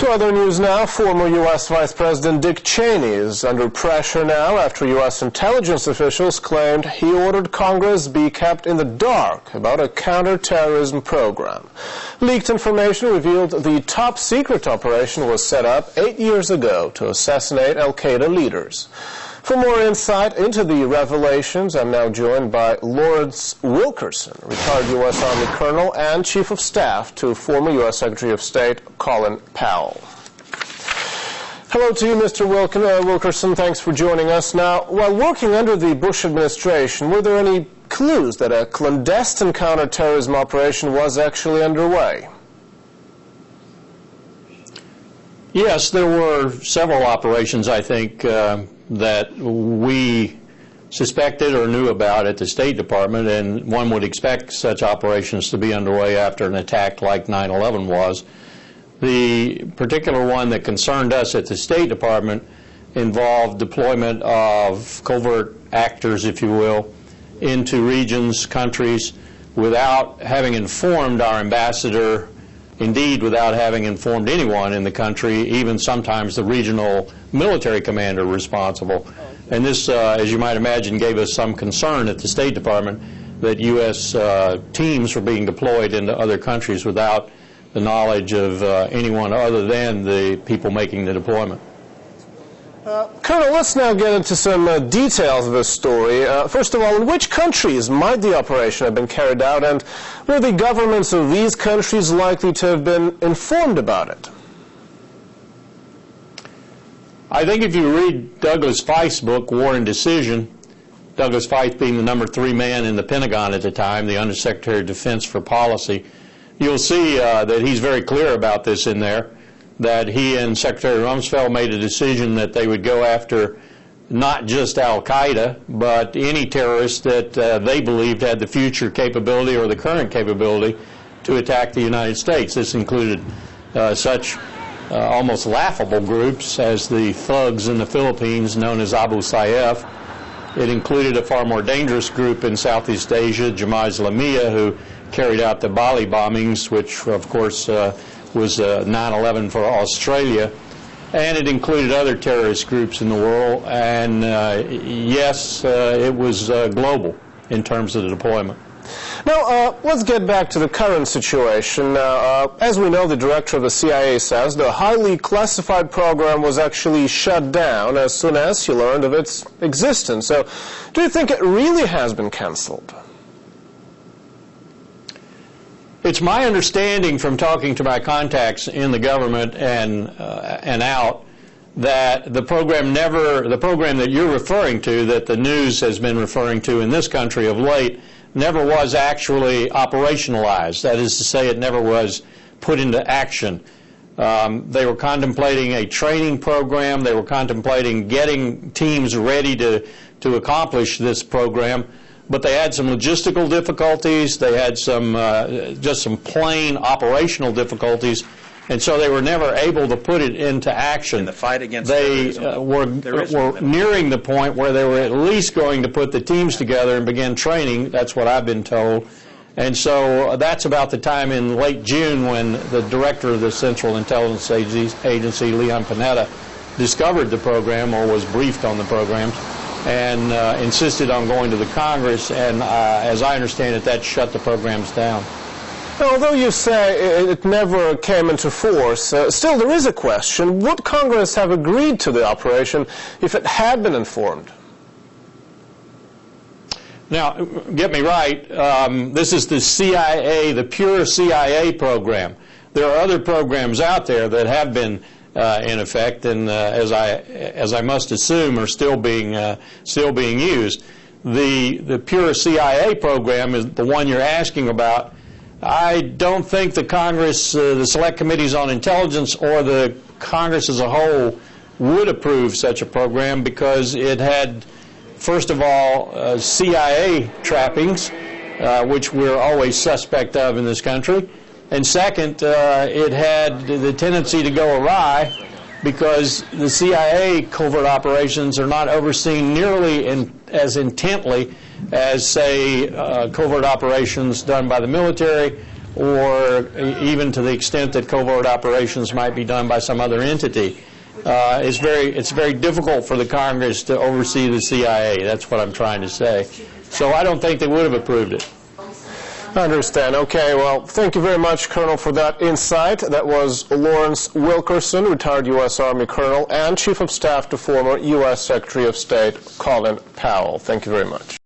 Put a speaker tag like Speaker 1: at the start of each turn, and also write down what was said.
Speaker 1: To other news now, former U.S. Vice President Dick Cheney is under pressure now after U.S. intelligence officials claimed he ordered Congress be kept in the dark about a counter-terrorism program. Leaked information revealed the top-secret operation was set up 8 years ago to assassinate Al-Qaeda leaders. For more insight into the revelations, I'm now joined by Lawrence Wilkerson, retired U.S. Army Colonel and Chief of Staff to former U.S. Secretary of State Colin Powell. Hello to you, Mr. Wilkerson. Thanks for joining us. Now, while working under the Bush administration, were there any clues that a clandestine counterterrorism operation was actually underway?
Speaker 2: Yes, there were several operations, I think, that we suspected or knew about at the State Department, and one would expect such operations to be underway after an attack like 9/11 was. The particular one that concerned us at the State Department involved deployment of covert actors, if you will, into regions, countries, without having informed our ambassador, indeed without having informed anyone in the country, even sometimes the regional military commander responsible. And this, as you might imagine, gave us some concern at the State Department that U.S. teams were being deployed into other countries without the knowledge of anyone other than the people making the deployment.
Speaker 1: Colonel, let's now get into some details of this story. First of all, in which countries might the operation have been carried out, and were the governments of these countries likely to have been informed about it?
Speaker 2: I think if you read Douglas Feith's book, War and Decision, Douglas Feith being the #3 man in the Pentagon at the time, the Undersecretary of Defense for Policy, you'll see that he's very clear about this in there, that he and Secretary Rumsfeld made a decision that they would go after not just Al-Qaeda, but any terrorist that they believed had the future capability or the current capability to attack the United States. This included such almost laughable groups as the thugs in the Philippines known as Abu Sayyaf. It included a far more dangerous group in Southeast Asia, Jemaah Islamiyah, who carried out the Bali bombings, which of course was 9/11 for Australia, and it included other terrorist groups in the world, and yes, it was global in terms of the deployment.
Speaker 1: Now, let's get back to the current situation. As we know, the director of the CIA says the highly classified program was actually shut down as soon as he learned of its existence. So, do you think it really has been canceled?
Speaker 2: It's my understanding from talking to my contacts in the government and out that the program that you're referring to, that the news has been referring to in this country of late, never was actually operationalized. That is to say, it never was put into action. They were contemplating a training program. They were contemplating getting teams ready to accomplish this program. But they had some logistical difficulties. They had some just some plain operational difficulties, and so they were never able to put it into action.
Speaker 3: In the fight against
Speaker 2: they were nearing the point where they were at least going to put the teams together and begin training. That's what I've been told. And so that's about the time in late June when the director of the Central Intelligence Agency, Leon Panetta, discovered the program or was briefed on the programs, and insisted on going to the Congress, and as I understand it, that shut the programs down.
Speaker 1: Although you say it never came into force, still there is a question. Would Congress have agreed to the operation if it had been informed?
Speaker 2: Now, get me right, this is the CIA, the pure CIA program. There are other programs out there that have been in effect, and as I must assume, are still being used. The pure CIA program is the one you're asking about. I don't think the Congress, the Select Committees on Intelligence, or the Congress as a whole would approve such a program because it had, first of all, CIA trappings, which we're always suspect of in this country. And second, it had the tendency to go awry because the CIA covert operations are not overseen nearly as intently as, say, covert operations done by the military or even to the extent that covert operations might be done by some other entity. It's very difficult for the Congress to oversee the CIA. That's what I'm trying to say. So I don't think they would have approved it.
Speaker 1: I understand. Okay, well, thank you very much, Colonel, for that insight. That was Lawrence Wilkerson, retired U.S. Army Colonel and Chief of Staff to former U.S. Secretary of State Colin Powell. Thank you very much.